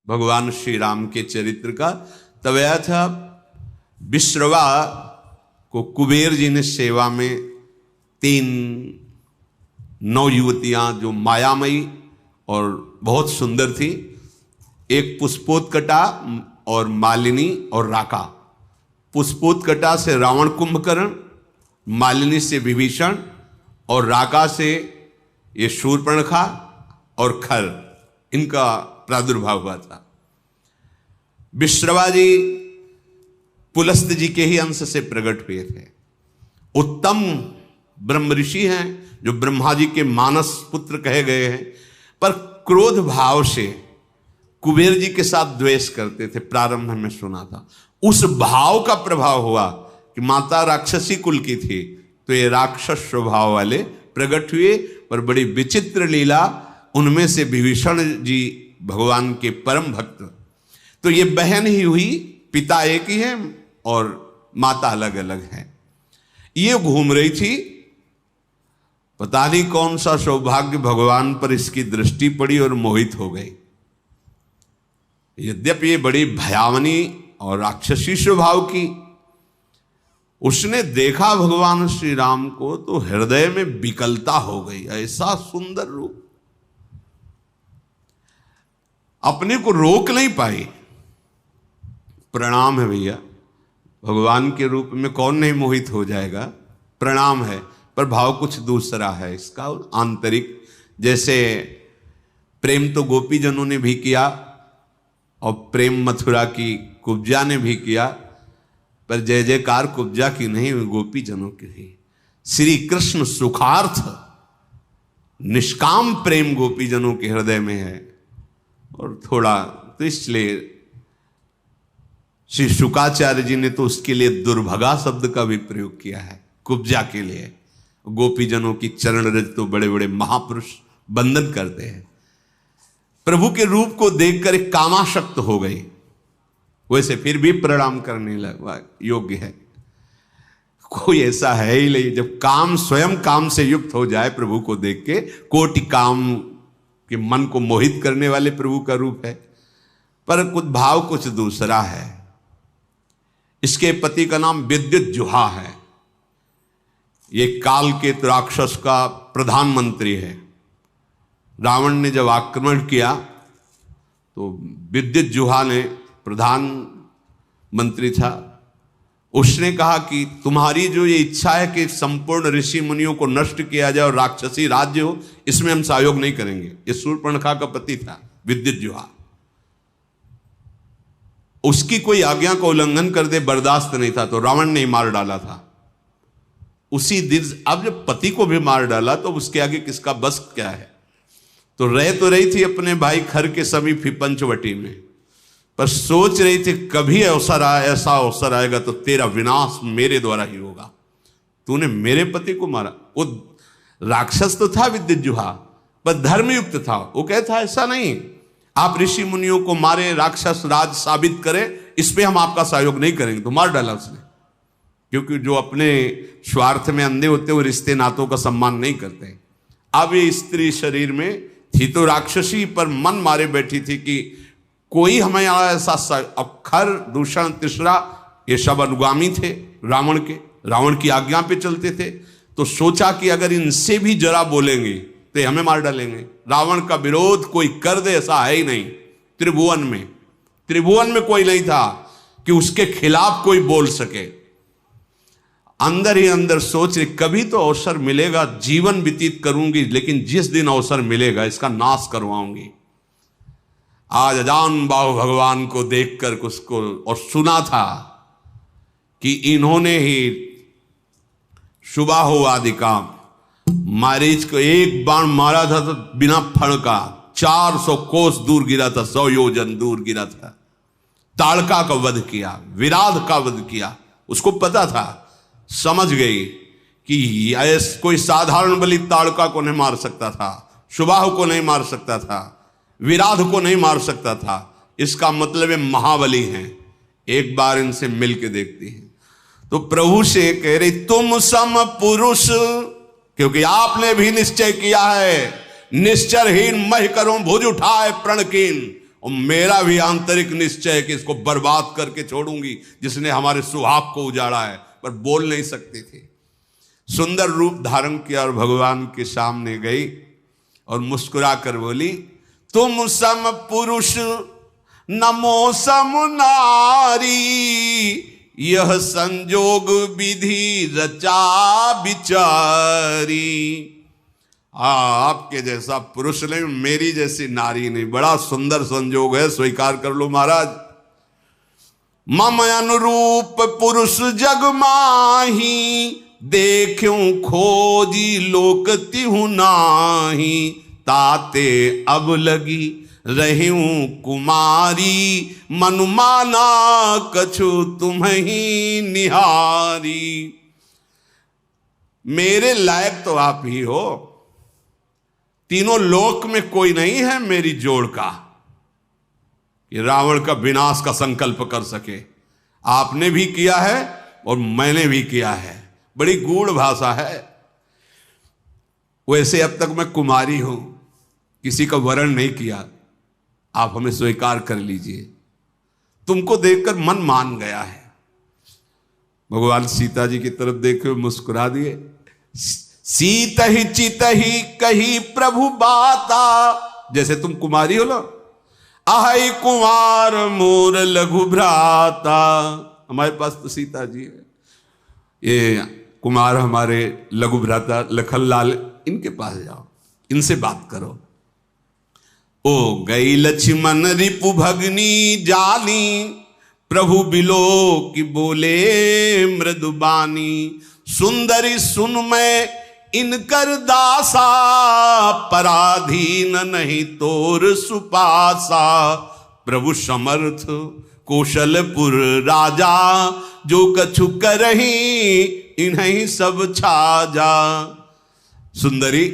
भगवान श्री राम के चरित्र का। तब आया था विश्रवा को कुबेर जी ने सेवा में 3 नवयुवतियां जो मायामयी और बहुत सुंदर थी, एक पुष्पोत्कटा और मालिनी और राका। पुष्पोत्कटा से रावण कुंभकर्ण, मालिनी से विभीषण और राका से ये शूर्पणखा और खर, इनका प्रादुर्भाव हुआ था। विश्रवा जी पुलस्त जी के ही अंश से प्रकट हुए थे। उत्तम ब्रह्म ऋषि हैं जो ब्रह्मा जी के मानस पुत्र कहे गए हैं, पर क्रोध भाव से कुबेर जी के साथ द्वेष करते थे। प्रारंभ में सुना था उस भाव का प्रभाव हुआ कि माता राक्षसी कुल की थी, तो ये राक्षस स्वभाव वाले प्रकट हुए। पर बड़ी विचित्र लीला, उनमें से विभीषण जी भगवान के परम भक्त। तो ये बहन ही हुई, पिता एक ही है और माता अलग अलग है। ये घूम रही थी, पता नहीं कौन सा सौभाग्य भगवान पर इसकी दृष्टि पड़ी और मोहित हो गई। यद्यपि ये बड़ी भयावनी और राक्षसी स्वभाव की, उसने देखा भगवान श्री राम को तो हृदय में विकलता हो गई। ऐसा सुंदर रूप, अपने को रोक नहीं पाई। प्रणाम है भैया, भगवान के रूप में कौन नहीं मोहित हो जाएगा, प्रणाम है। पर भाव कुछ दूसरा है इसका, आंतरिक। जैसे प्रेम तो गोपीजनों ने भी किया और प्रेम मथुरा की कुब्जा ने भी किया, पर जय जयकार कुब्जा की नहीं, गोपीजनों की ही। श्री कृष्ण सुखार्थ निष्काम प्रेम गोपीजनों के हृदय में है। और थोड़ा तो इसलिए श्री शुकाचार्य जी ने तो उसके लिए दुर्भगा शब्द का भी प्रयोग किया है कुब्जा के लिए। गोपीजनों की चरण रज तो बड़े बड़े महापुरुष बंधन करते हैं। प्रभु के रूप को देखकर एक कामाशक्त हो गई, वैसे फिर भी प्रणाम करने लगा योग्य है। कोई ऐसा है ही नहीं, जब काम स्वयं काम से युक्त हो जाए प्रभु को देख के, कोटि काम के मन को मोहित करने वाले प्रभु का रूप है। पर कुछ भाव कुछ दूसरा है। इसके पति का नाम विद्युज्जुहा है। ये काल के राक्षस का प्रधानमंत्री है। रावण ने जब आक्रमण किया तो विद्युज्जुहा ने, प्रधानमंत्री था, उसने कहा कि तुम्हारी जो ये इच्छा है कि संपूर्ण ऋषि मुनियों को नष्ट किया जाए और राक्षसी राज्य हो, इसमें हम सहयोग नहीं करेंगे। ये शूर्पणखा का पति था विद्युज्जुहा। उसकी कोई आज्ञा का उल्लंघन कर दे बर्दाश्त नहीं था, तो रावण ने मार डाला था उसी दिन। अब जब पति को भी मार डाला तो उसके आगे किसका बस क्या है। तो रही थी अपने भाई खर के समीप ही पंचवटी में, पर सोच रही थी कभी ऐसा अवसर आएगा तो तेरा विनाश मेरे द्वारा ही होगा। तूने मेरे पति को मारा। वो राक्षस तो था विद्युज्जुहा, पर धर्मयुक्त था। वो कहता ऐसा नहीं, आप ऋषि मुनियों को मारे, राक्षस राज साबित करें, इस पे हम आपका सहयोग नहीं करेंगे। तो मार डाला उसने, क्योंकि जो अपने स्वार्थ में अंधे होते वो रिश्ते नातों का सम्मान नहीं करते। अब ये स्त्री शरीर में थी तो राक्षसी, पर मन मारे बैठी थी कि कोई हमें ऐसा अक्षर दूषण तीसरा, ये सब अनुगामी थे रावण के, रावण की आज्ञा पे चलते थे। तो सोचा कि अगर इनसे भी जरा बोलेंगे तो ये हमें मार डालेंगे। रावण का विरोध कोई कर दे ऐसा है ही नहीं। त्रिभुवन में कोई नहीं था कि उसके खिलाफ कोई बोल सके। अंदर ही अंदर सोच रही कभी तो अवसर मिलेगा, जीवन व्यतीत करूंगी, लेकिन जिस दिन अवसर मिलेगा इसका नाश करवाऊंगी। आज अजान बाहु भगवान को देखकर उसको और सुना था कि इन्होंने ही शुभाहो आदि काम, मारीच को एक बाण मारा था तो बिना फण का 400 कोस दूर गिरा था, 100 योजन दूर गिरा था। ताड़का का वध किया, विराध का वध किया। उसको पता था, समझ गई कि कोई साधारण बलि ताड़का को नहीं मार सकता था, शुभाहो को नहीं मार सकता था, विराध को नहीं मार सकता था। इसका मतलब है महाबली हैं, एक बार इनसे मिल के देखती हैं। तो प्रभु से कह रही तुम सम पुरुष, क्योंकि आपने भी निश्चय किया है, निश्चरहीन मह करूं भुज उठाए प्रणकीन। और मेरा भी आंतरिक निश्चय है कि इसको बर्बाद करके छोड़ूंगी जिसने हमारे सुहाग को उजाड़ा है, पर बोल नहीं सकती थी। सुंदर रूप धारण किया और भगवान के सामने गई और मुस्कुरा कर बोली, तुम सम पुरुष नमो सम नारी, यह संजोग विधि रचा बिचारी। आपके जैसा पुरुष नहीं, मेरी जैसी नारी नहीं, बड़ा सुंदर संजोग है, स्वीकार कर लो महाराज। मम अनुरूप पुरुष जग माही, देखूं खोजी लोक तिहु नाही, ताते अब लगी रहूं कुमारी, मनुमाना कछु तुम्हीं निहारी। मेरे लायक तो आप ही हो, तीनों लोक में कोई नहीं है मेरी जोड़ का कि रावण का विनाश का संकल्प कर सके। आपने भी किया है और मैंने भी किया है, बड़ी गूढ़ भाषा है। वैसे अब तक मैं कुमारी हूं, किसी का वरण नहीं किया, आप हमें स्वीकार कर लीजिए। तुमको देखकर मन मान गया है। भगवान सीता जी की तरफ देखे मुस्कुरा दिए। सीत ही चित ही कही प्रभु बाता, जैसे तुम कुमारी हो लो, आहै कुमार मोर लघु भ्राता। हमारे पास तो सीता जी है, ये कुमार हमारे लघु भ्राता लखनलाल, इनके पास जाओ, इनसे बात करो। ओ गई लक्ष्मण रिपु भगनी जानी, प्रभु बिलो की बोले मृदुबानी। सुंदरी सुन मैं इनकर दासा, पराधीन नहीं तोर सुपासा। प्रभु समर्थ कौशलपुर राजा, जो कछु करही इन्हीं सब छाजा। सुंदरी,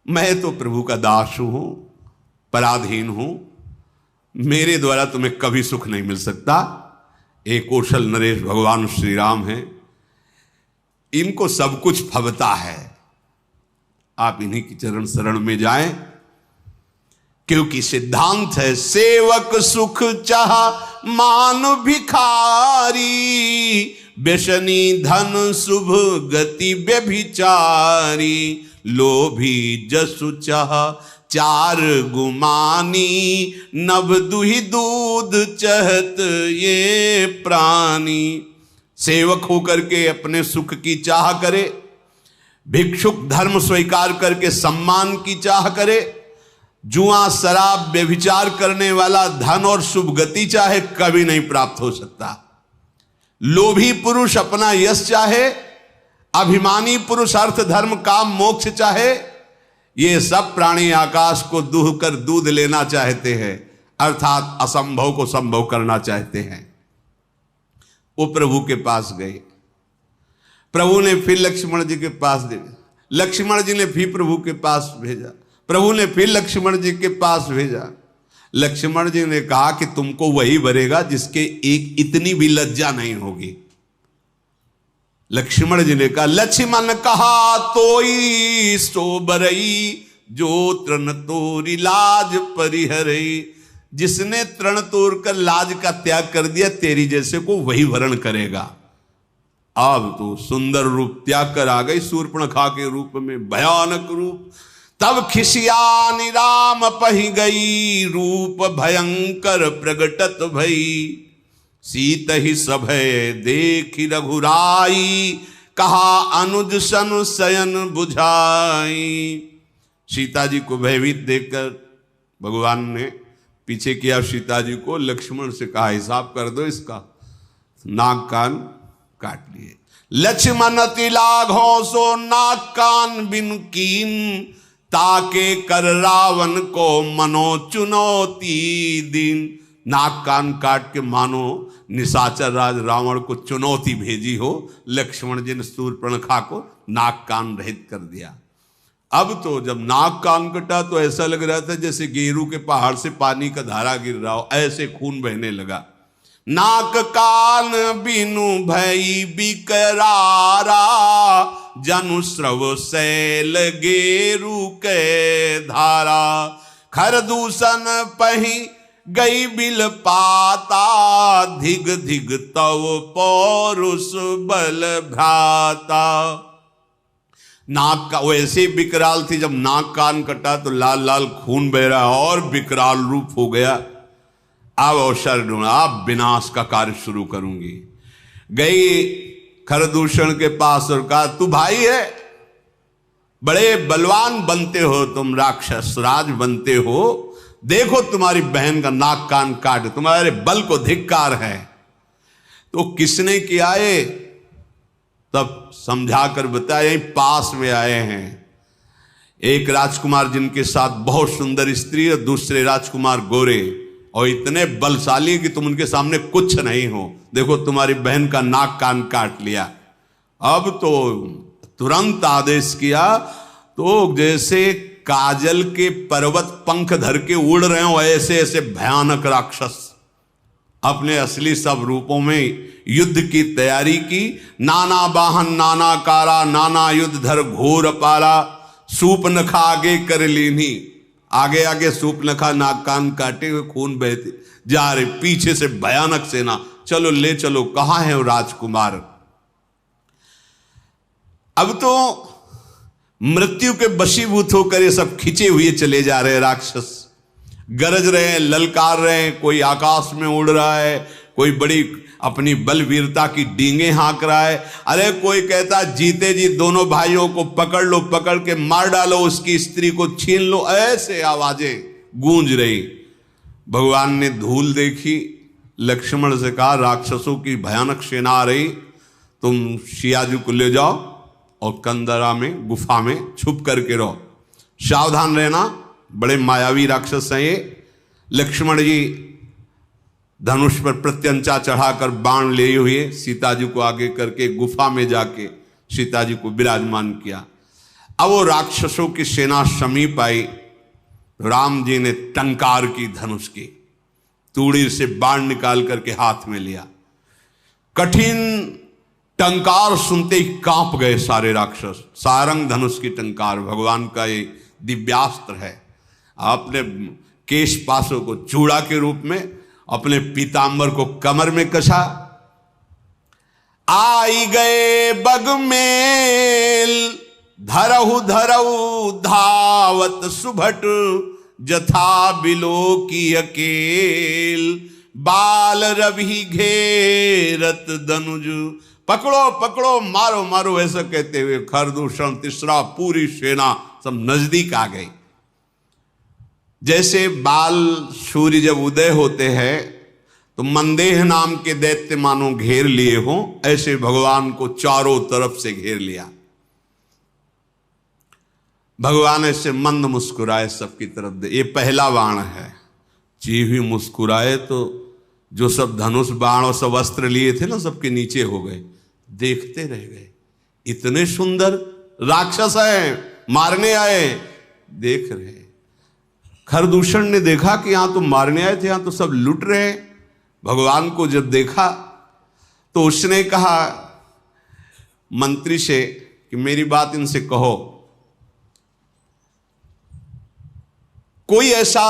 मैं तो प्रभु का दास हूं, पराधीन हूं, मेरे द्वारा तुम्हें कभी सुख नहीं मिल सकता। एक कौशल नरेश भगवान श्री राम हैं, इनको सब कुछ फबता है। आप इन्हीं की चरण शरण में जाएं, क्योंकि सिद्धांत है सेवक सुख चाह मान भिखारी, व्यसनी धन शुभ गति व्यभिचारी। लोभी जसु चाह चार गुमानी, नभ दुहि दूध चहत ये प्राणी। सेवक होकर के अपने सुख की चाह करे, भिक्षुक धर्म स्वीकार करके सम्मान की चाह करे, जुआ शराब व्यभिचार करने वाला धन और शुभ गति चाहे, कभी नहीं प्राप्त हो सकता। लोभी पुरुष अपना यश चाहे, अभिमानी पुरुष अर्थ धर्म काम मोक्ष चाहे, ये सब प्राणी आकाश को दूह कर दूध लेना चाहते हैं, अर्थात असंभव को संभव करना चाहते हैं। वो प्रभु के पास गए, प्रभु ने फिर लक्ष्मण जी के पास दे, लक्ष्मण जी ने फिर प्रभु के पास भेजा, प्रभु ने फिर लक्ष्मण जी के पास भेजा। लक्ष्मण जी ने कहा कि तुमको वही भरेगा जिसके एक इतनी भी लज्जा नहीं होगी। लक्ष्मण जी ने कहा, लक्ष्मण कहा तोई सो बरई, जो तृण तोरी लाज परिहरई। जिसने तृण तोड़ कर लाज का त्याग कर दिया, तेरी जैसे को वही वरण करेगा। अब तो सुंदर रूप त्याग कर आ गई शूर्पणखा के रूप में, भयानक रूप। तब खिसियानी राम पही गई, रूप भयंकर प्रगटत भई। सीत ही सभय देखी रघुराई, कहा अनुज सन शयन बुझाई। सीता जी को भयभीत देखकर भगवान ने पीछे किया सीता जी को, लक्ष्मण से कहा हिसाब कर दो इसका। नाक कान काट लिए। लक्ष्मण तिलाघो सो नाक कान बिन कीन, ताके कर रावण को मनो चुनौती दिन। नाक कान काट के मानो निशाचर राज रावण को चुनौती भेजी हो। लक्ष्मण जी ने शूर्पणखा को नाक कान रहित कर दिया। अब तो जब नाक कान कटा तो ऐसा लग रहा था जैसे गेरू के पहाड़ से पानी का धारा गिर रहा हो, ऐसे खून बहने लगा। नाक कान बिनु भई बिकरारा, जनु स्रव शैल गेरू के धारा। खरदूषण पही गई बिल पाता, धिग धिग तव पौरुष बल भ्राता। नाक का वैसे विकराल थी, जब नाक कान कटा तो लाल लाल खून बह रहा और विकराल रूप हो गया। अब अवसर ढूंढा, अब विनाश का कार्य शुरू करूंगी। गई खरदूषण के पास और कहा, तू भाई है, बड़े बलवान बनते हो तुम, राक्षस राज बनते हो, देखो तुम्हारी बहन का नाक कान काट, तुम्हारे बल को धिक्कार है। तो किसने किया है? तब समझाकर बताया, यहीं पास में आए हैं एक राजकुमार जिनके साथ बहुत सुंदर स्त्री और दूसरे राजकुमार गोरे और इतने बलशाली कि तुम उनके सामने कुछ नहीं हो। देखो तुम्हारी बहन का नाक कान काट लिया। अब तो तुरंत आदेश किया, तो जैसे काजल के पर्वत पंख धर के उड़ रहे हो ऐसे ऐसे भयानक राक्षस अपने असली सब रूपों में युद्ध की तैयारी की। नाना वाहन नाना कारा, नाना युद्ध धर घोर पारा, सूपनखा आगे कर लीनी। आगे आगे सूपनखा नाक कान काटे हुए खून बहते जा रहे, पीछे से भयानक सेना, चलो ले चलो, कहां है वो राजकुमार। अब तो मृत्यु के वशीभूत होकर ये सब खिंचे हुए चले जा रहे राक्षस, गरज रहे हैं, ललकार रहे हैं, कोई आकाश में उड़ रहा है, कोई बड़ी अपनी बलवीरता की डींगे हाँक रहा है। अरे कोई कहता जीते जी दोनों भाइयों को पकड़ लो, पकड़ के मार डालो, उसकी स्त्री को छीन लो, ऐसे आवाजें गूंज रही। भगवान ने धूल देखी, लक्ष्मण से कहा, राक्षसों की भयानक सेना आ रही, तुम सियाजी को ले जाओ और कंदरा में गुफा में छुप करके रहो, सावधान रहना, बड़े मायावी राक्षस हैं ये। लक्ष्मण जी धनुष पर प्रत्यंचा चढ़ाकर बाण लिए हुए सीता जी को आगे करके गुफा में जाके सीता जी को विराजमान किया। अब वो राक्षसों की सेना समीप आई, राम जी ने टंकार की धनुष की, तूड़ी से बाण निकाल करके हाथ में लिया। कठिन टंकार सुनते ही कांप गए सारे राक्षस। सारंग धनुष की टंकार भगवान का ये दिव्यास्त्र है। आपने केश पासों को चूड़ा के रूप में, अपने पीतांबर को कमर में कसा। आई गए बगमेल, धरहु धरहु धावत सुभट, जथा बिलो की अकेल, बाल रवि घेरत दनुज। पकड़ो पकड़ो, मारो मारो, ऐसा कहते हुए खरदूषण तीसरा पूरी सेना सब नजदीक आ गई। जैसे बाल सूर्य जब उदय होते हैं तो मंदेह नाम के दैत्य मानो घेर लिए हों, ऐसे भगवान को चारों तरफ से घेर लिया। भगवान ऐसे मंद मुस्कुराए सबकी तरफ दे, ये पहला बाण है। जीव ही मुस्कुराए तो जो सब धनुष बाण और सब अस्त्र लिए थे ना, सबके नीचे हो गए, देखते रह गए। इतने सुंदर राक्षस हैं, मारने आए, देख रहे। खरदूषण ने देखा कि यहां तो मारने आए थे, यहां तो सब लुट रहे हैं। भगवान को जब देखा तो उसने कहा मंत्री से कि मेरी बात इनसे कहो। कोई ऐसा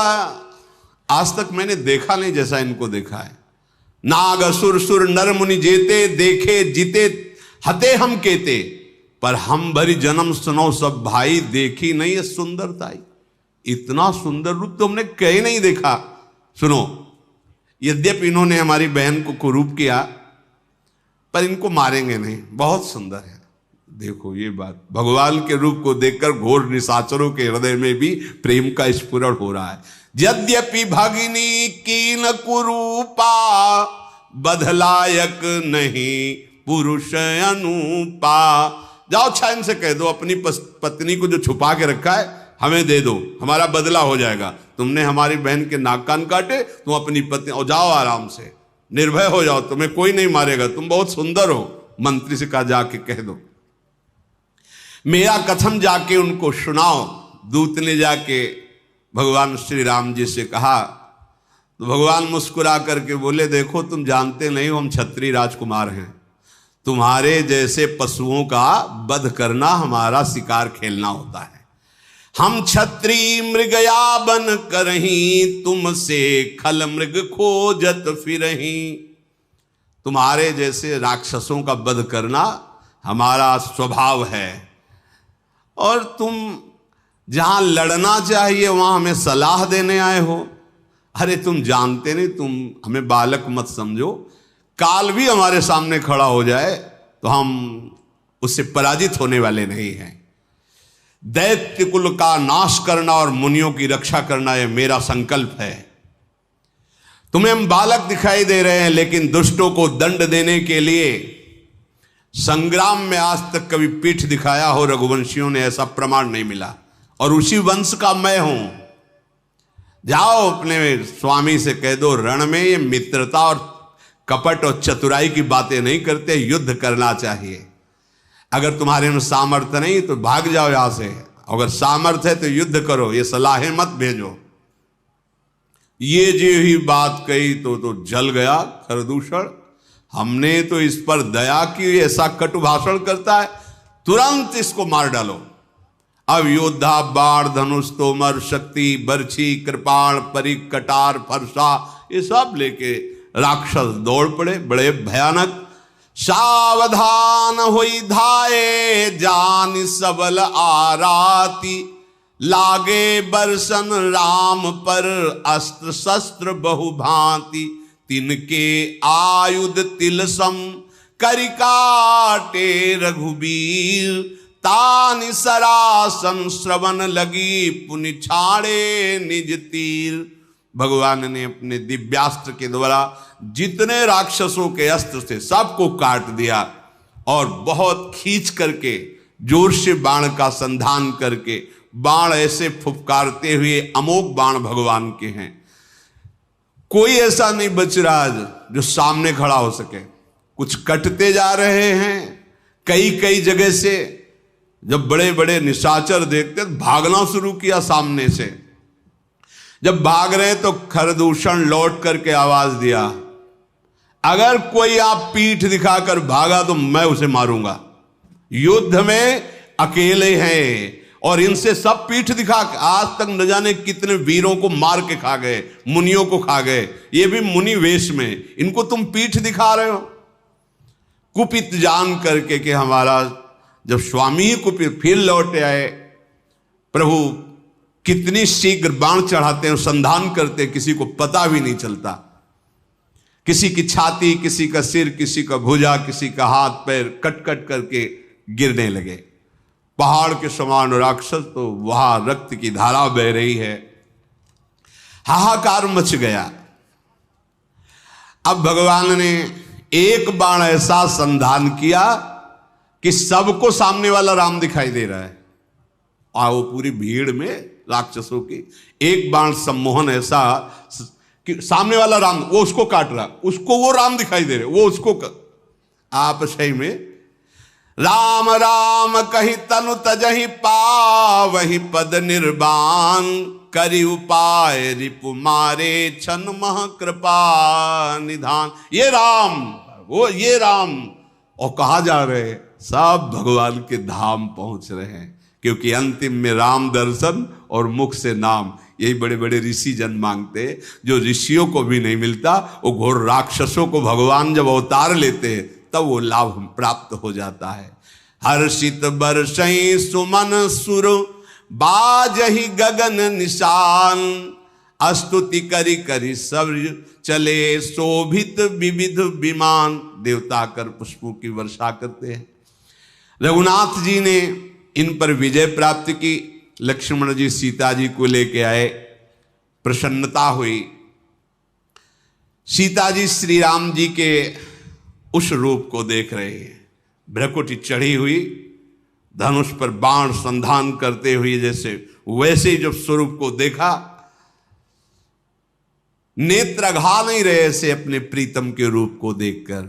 आज तक मैंने देखा नहीं जैसा इनको देखा है। नाग असुर सुर नर मुनि जेते, देखे जीते हते हम केते, पर हम भरी जन्म सुनो सब भाई, देखी नहीं है सुंदरताई। इतना सुंदर रूप तो हमने कहीं नहीं देखा। सुनो, यद्यपि इन्होंने हमारी बहन को कुरूप किया, पर इनको मारेंगे नहीं, बहुत सुंदर है। देखो ये बात, भगवान के रूप को देखकर घोर निशाचरों के हृदय में भी प्रेम का स्फुरण हो रहा है। यद्यपि भगिनी कीन कुरूपा, बधलायक नहीं पुरुष अनुपा। जाओ अच्छा इनसे कह दो, अपनी पत्नी को जो छुपा के रखा है हमें दे दो, हमारा बदला हो जाएगा। तुमने हमारी बहन के नाक कान काटे, तुम अपनी पत्नी, और जाओ आराम से, निर्भय हो जाओ, तुम्हें कोई नहीं मारेगा, तुम बहुत सुंदर हो। मंत्री से कहा जाके कह दो, मेरा कथन जाके उनको सुनाओ। दूत ने जाके भगवान श्री राम जी से कहा तो भगवान मुस्कुरा करके बोले, देखो तुम जानते नहीं हो हम क्षत्रिय राजकुमार हैं, तुम्हारे जैसे पशुओं का वध करना हमारा शिकार खेलना होता है। हम क्षत्रिय मृगया बन करही, तुमसे खल मृग खोजत फिरही। तुम्हारे जैसे राक्षसों का वध करना हमारा स्वभाव है, और तुम जहां लड़ना चाहिए वहां हमें सलाह देने आए हो। अरे तुम जानते नहीं, तुम हमें बालक मत समझो। काल भी हमारे सामने खड़ा हो जाए तो हम उससे पराजित होने वाले नहीं हैं। दैत्य कुल का नाश करना और मुनियों की रक्षा करना यह मेरा संकल्प है। तुम्हें हम बालक दिखाई दे रहे हैं, लेकिन दुष्टों को दंड देने के लिए संग्राम में आज तक कभी पीठ दिखाया हो रघुवंशियों ने, ऐसा प्रमाण नहीं मिला। और उसी वंश का मैं हूं। जाओ अपने स्वामी से कह दो, रण में ये मित्रता और कपट और चतुराई की बातें नहीं करते, युद्ध करना चाहिए। अगर तुम्हारे में सामर्थ्य नहीं तो भाग जाओ यहां से, अगर सामर्थ्य है तो युद्ध करो, ये सलाहें मत भेजो। ये जो ही बात कही तो जल गया खरदूषण। हमने तो इस पर दया की, ऐसा कटु भाषण करता है, तुरंत इसको मार डालो। अब योद्धा बाण धनुष तोमर शक्ति बर्छी कृपाण परिक कटार फरसा ये सब लेके राक्षस दौड़ पड़े, बड़े भयानक। सावधान होई धाये जान सबल आराती, लागे बरसन राम पर अस्त्र शस्त्र बहुभांति। तिनके आयुध तिलसम करिकाटे रघुबीर, तानि सरासन श्रवण लगी पुनि छाड़े निज तीर। भगवान ने अपने दिव्यास्त्र के द्वारा जितने राक्षसों के अस्त्र थे सबको काट दिया, और बहुत खींच करके जोर से बाण का संधान करके, बाण ऐसे फुफकारते हुए अमोघ बाण भगवान के हैं। कोई ऐसा नहीं बच रहा जो सामने खड़ा हो सके। कुछ कटते जा रहे हैं कई कई जगह से। जब बड़े बड़े निशाचर देखते तो भागना शुरू किया सामने से। जब भाग रहे तो खरदूषण लौट करके आवाज दिया, अगर कोई आप पीठ दिखाकर भागा तो मैं उसे मारूंगा। युद्ध में अकेले हैं और इनसे सब पीठ दिखा, आज तक न जाने कितने वीरों को मार के खा गए, मुनियों को खा गए, ये भी मुनि वेश में। इनको तुम पीठ दिखा रहे हो। कुपित जान करके कि हमारा जब स्वामी ही कुपित, फिर लौट आए। प्रभु कितनी शीघ्र बाण चढ़ाते हैं, संधान करते हैं, किसी को पता भी नहीं चलता। किसी की छाती, किसी का सिर, किसी का भुजा, किसी का हाथ पैर कट कट करके गिरने लगे। पहाड़ के समान राक्षस, तो वहां रक्त की धारा बह रही है। हाहाकार मच गया। अब भगवान ने एक बाण ऐसा संधान किया कि सबको सामने वाला राम दिखाई दे रहा है। और वो पूरी भीड़ में राक्षसों की एक बाण सम्मोहन ऐसा कि सामने वाला राम, वो उसको काट रहा, उसको वो राम दिखाई दे रहे, वो उसको आप सही में राम राम कही तनु तजहि पावहि पद निर्वाण, करि उपाय रिपु मारे छन मह कृपा निधान। ये राम, वो ये राम। और कहा जा रहे हैं सब भगवान के धाम पहुंच रहे हैं, क्योंकि अंतिम में राम दर्शन और मुख से नाम, यही बड़े बड़े ऋषि जन मांगते, जो ऋषियों को भी नहीं मिलता। वो घोर राक्षसों को भगवान जब अवतार लेते हैं तब वो लाभ प्राप्त हो जाता है। हर्षित बरसई सुमन सुर बाजहि गगन निशान, स्तुति करी करी सब चले शोभित विविध विमान। देवता कर पुष्पों की वर्षा करते हैं। रघुनाथ जी ने इन पर विजय प्राप्त की। लक्ष्मण जी सीता जी को लेके आए, प्रसन्नता हुई। सीता जी श्री राम जी के उस रूप को देख रहे हैं, भ्रकुटी चढ़ी हुई, धनुष पर बाण संधान करते हुए, जैसे वैसे ही जब स्वरूप को देखा, नेत्र अघा नहीं रहे ऐसे अपने प्रीतम के रूप को देखकर।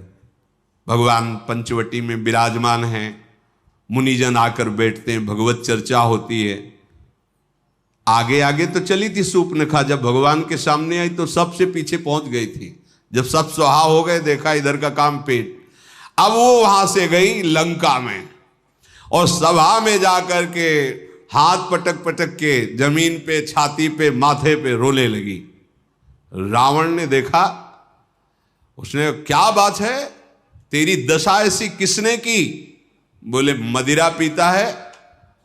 भगवान पंचवटी में विराजमान हैं, मुनिजन आकर बैठते हैं, भगवत चर्चा होती है। आगे आगे तो चली थी सूर्पनखा, जब भगवान के सामने आई तो सबसे पीछे पहुंच गई थी। जब सब सुहा हो गए, देखा इधर का काम पेट। अब वो वहां से गई लंका में, और सभा में जाकर के हाथ पटक पटक के जमीन पे, छाती पे, माथे पे रोने लगी। रावण ने देखा, उसने, क्या बात है, तेरी दशा ऐसी किसने की? बोले, मदिरा पीता है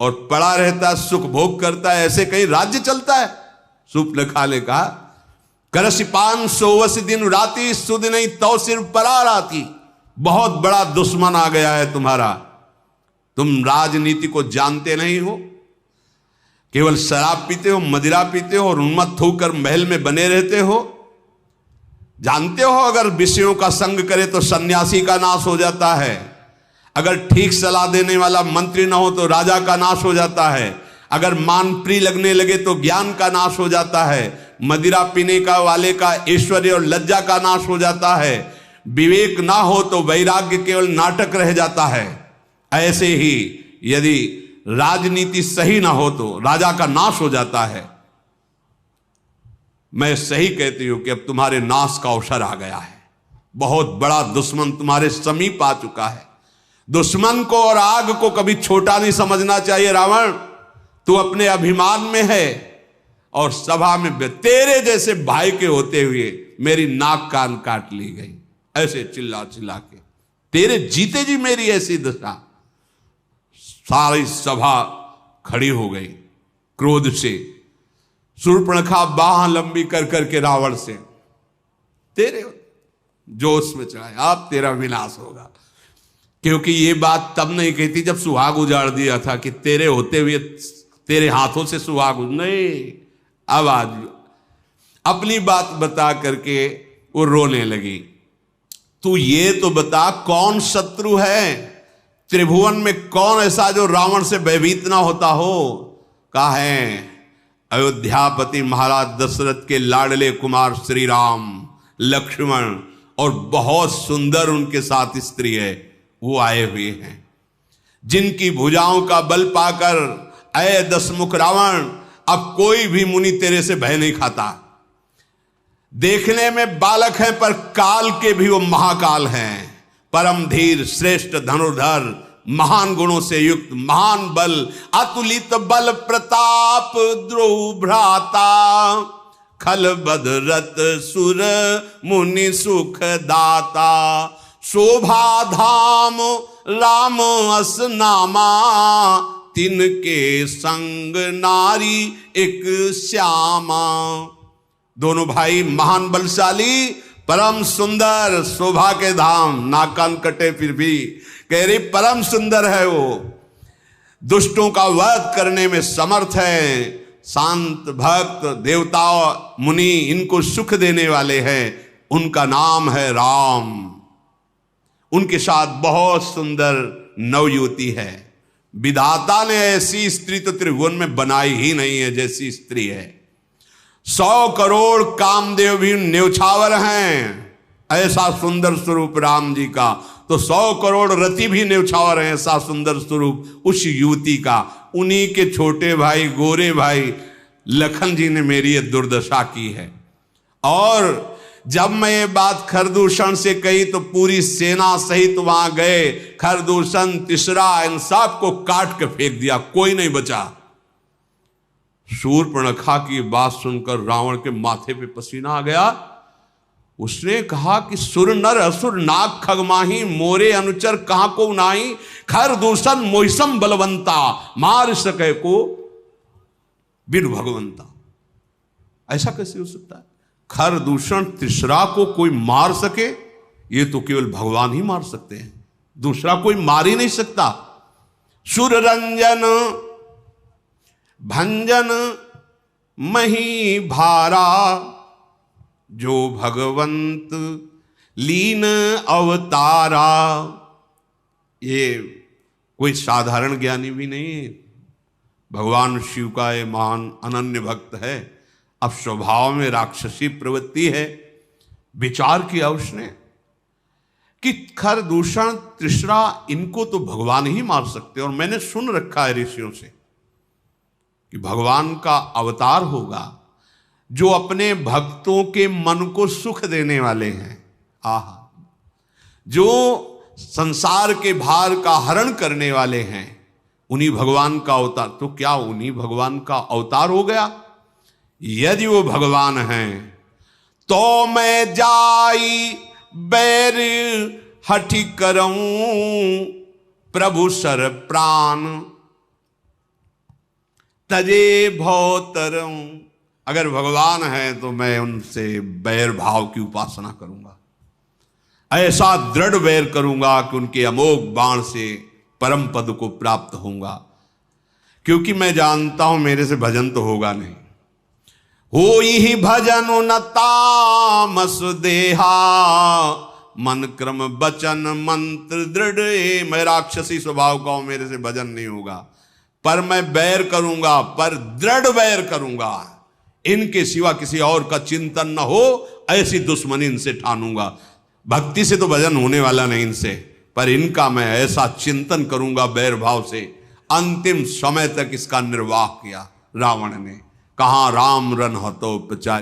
और पड़ा रहता, सुख भोग करता है, ऐसे कहीं राज्य चलता है? सूर्पनखा ने कहा, करसी 500 दिन राती, सुध नहीं तो सिर्फ परा राती। बहुत बड़ा दुश्मन आ गया है तुम्हारा, तुम राजनीति को जानते नहीं हो, केवल शराब पीते हो, मदिरा पीते हो और उन्मत्त होकर महल में बने रहते हो। जानते हो अगर विषयों का संग करे तो सन्यासी का नाश हो जाता है, अगर ठीक सलाह देने वाला मंत्री ना हो तो राजा का नाश हो जाता है, अगर मान प्रिय लगने लगे तो ज्ञान का नाश हो जाता है, मदिरा पीने का वाले का ऐश्वर्य और लज्जा का नाश हो जाता है, विवेक ना हो तो वैराग्य केवल नाटक रह जाता है। ऐसे ही यदि राजनीति सही ना हो तो राजा का नाश हो जाता है। मैं सही कहती हूं कि अब तुम्हारे नाश का अवसर आ गया है। बहुत बड़ा दुश्मन तुम्हारे समीप आ चुका है। दुश्मन को और आग को कभी छोटा नहीं समझना चाहिए। रावण, तू अपने अभिमान में है और सभा में तेरे जैसे भाई के होते हुए मेरी नाक कान काट ली गई, ऐसे चिल्ला चिल्ला के, तेरे जीते जी मेरी ऐसी दशा। सारी सभा खड़ी हो गई क्रोध से। शूर्पणखा बाह लंबी कर करके रावण से, तेरे जोश में चढ़ाए, अब तेरा विनाश होगा। क्योंकि ये बात तब नहीं कहती जब सुहाग उजाड़ दिया था कि तेरे होते हुए तेरे हाथों से सुहाग, नहीं, अब आज अपनी बात बता करके वो रोने लगी। तू ये तो बता, कौन शत्रु है त्रिभुवन में, कौन ऐसा जो रावण से भयभीत ना होता हो? कहा है, अयोध्यापति महाराज दशरथ के लाडले कुमार श्री राम, लक्ष्मण और बहुत सुंदर उनके साथ स्त्री है, वो आए हुए हैं, जिनकी भुजाओं का बल पाकर अय दशमुख रावण, अब कोई भी मुनि तेरे से भय नहीं खाता। देखने में बालक है पर काल के भी वो महाकाल हैं, परम धीर, श्रेष्ठ धनुर्धर, महान गुणों से युक्त, महान बल, अतुलित बल प्रताप, द्रोह भ्राता, खल बदरत सुर मुनि सुख दाता, शोभा धाम राम अस नामा, तिनके संग नारी एक श्यामा। दोनों भाई महान बलशाली, परम सुंदर, शोभा के धाम, नाक कान कटे फिर भी कह रही परम सुंदर है वो, दुष्टों का वध करने में समर्थ है, शांत भक्त, देवता मुनि इनको सुख देने वाले हैं, उनका नाम है राम। उनके साथ बहुत सुंदर नवयुवती है। विधाता ने ऐसी स्त्री तो त्रिभुवन में बनाई ही नहीं है जैसी स्त्री है। 100 करोड़ कामदेव भी न्यौछावर हैं, ऐसा सुंदर स्वरूप राम जी का, तो 100 करोड़ रति भी न्यौछावर हैं, ऐसा सुंदर स्वरूप उस युवती का। उन्हीं के छोटे भाई, गोरे भाई लखन जी ने मेरी ये दुर्दशा की है। और जब मैं ये बात खरदूषण से कही तो पूरी सेना सहित वहां गए, खरदूषण, तिसरा, इन सब को काट के फेंक दिया, कोई नहीं बचा। शूर्पणखा की बात सुनकर रावण के माथे पे पसीना आ गया। उसने कहा कि सुर नर असुर नाग खगमाही, मोरे अनुचर कहां को नाही, खरदूषण मोहिसम बलवंता, मार सके को बिन भगवंता। ऐसा कैसे हो सकता है? खरदूषण तिसरा को कोई मार सके, ये तो केवल भगवान ही मार सकते हैं, दूसरा कोई मार ही नहीं सकता। सुर रंजन भंजन मही भारा, जो भगवंत लीन अवतारा। ये कोई साधारण ज्ञानी भी नहीं है, भगवान शिव का ये महान अनन्य भक्त है। अब स्वभाव में राक्षसी प्रवृत्ति है। विचार किया उसने कि खरदूषण, तिसरा, इनको तो भगवान ही मार सकते, और मैंने सुन रखा है ऋषियों से कि भगवान का अवतार होगा जो अपने भक्तों के मन को सुख देने वाले हैं। आहा, जो संसार के भार का हरण करने वाले हैं, उन्हीं भगवान का अवतार। तो क्या उन्हीं भगवान का अवतार हो गया? यदि वो भगवान हैं तो मैं जाई बैर हठि करऊं प्रभु सर प्राण तजे भौतरऊं। अगर भगवान है तो मैं उनसे बैर भाव की उपासना करूंगा, ऐसा दृढ़ बैर करूंगा कि उनके अमोघ बाण से परम पद को प्राप्त होऊंगा, क्योंकि मैं जानता हूं मेरे से भजन तो होगा नहीं। हो ही भजन न तामस देहा मन क्रम बचन मंत्र दृढ़। मैं राक्षसी स्वभाव का हूं, मेरे से भजन नहीं होगा, पर मैं बैर करूंगा, पर दृढ़ बैर करूंगा। इनके सिवा किसी और का चिंतन न हो, ऐसी दुश्मनी इनसे ठानूंगा। भक्ति से तो भजन होने वाला नहीं इनसे, पर इनका मैं ऐसा चिंतन करूंगा बैर भाव से। अंतिम समय तक इसका निर्वाह किया रावण ने। कहा राम रन हतो प्रचारी।